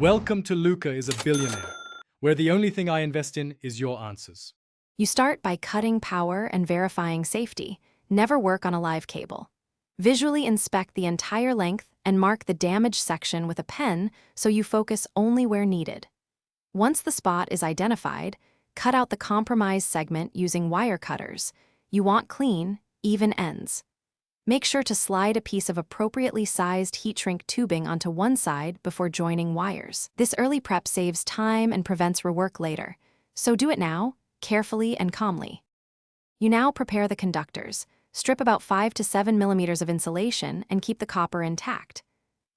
Welcome to Luca is a Billionaire, where the only thing I invest in is your answers. You start by cutting power and verifying safety. Never work on a live cable. Visually inspect the entire length and mark the damaged section with a pen so you focus only where needed. Once the spot is identified, cut out the compromised segment using wire cutters. You want clean, even ends. Make sure to slide a piece of appropriately sized heat shrink tubing onto one side before joining wires. This early prep saves time and prevents rework later, so do it now, carefully and calmly. You now prepare the conductors. Strip about 5 to 7 millimeters of insulation and keep the copper intact.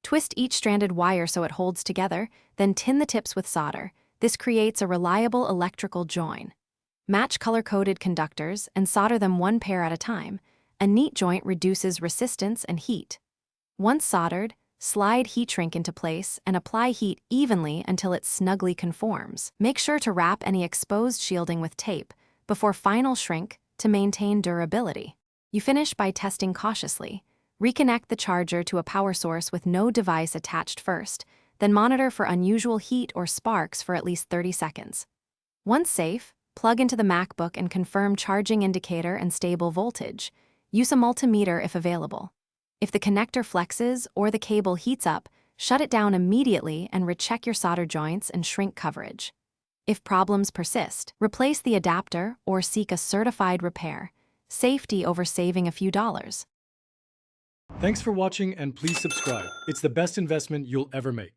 Twist each stranded wire so it holds together, then tin the tips with solder. This creates a reliable electrical join. Match color-coded conductors and solder them one pair at a time. A neat joint reduces resistance and heat. Once soldered, slide heat shrink into place and apply heat evenly until it snugly conforms. Make sure to wrap any exposed shielding with tape before final shrink to maintain durability. You finish by testing cautiously. Reconnect the charger to a power source with no device attached first, then monitor for unusual heat or sparks for at least 30 seconds. Once safe, plug into the Macbook and confirm charging indicator and stable voltage. Use a multimeter if available. If the connector flexes or the cable heats up, shut it down immediately and recheck your solder joints and shrink coverage. If problems persist, replace the adapter or seek a certified repair. Safety over saving a few dollars. Thanks for watching and please subscribe. It's the best investment you'll ever make.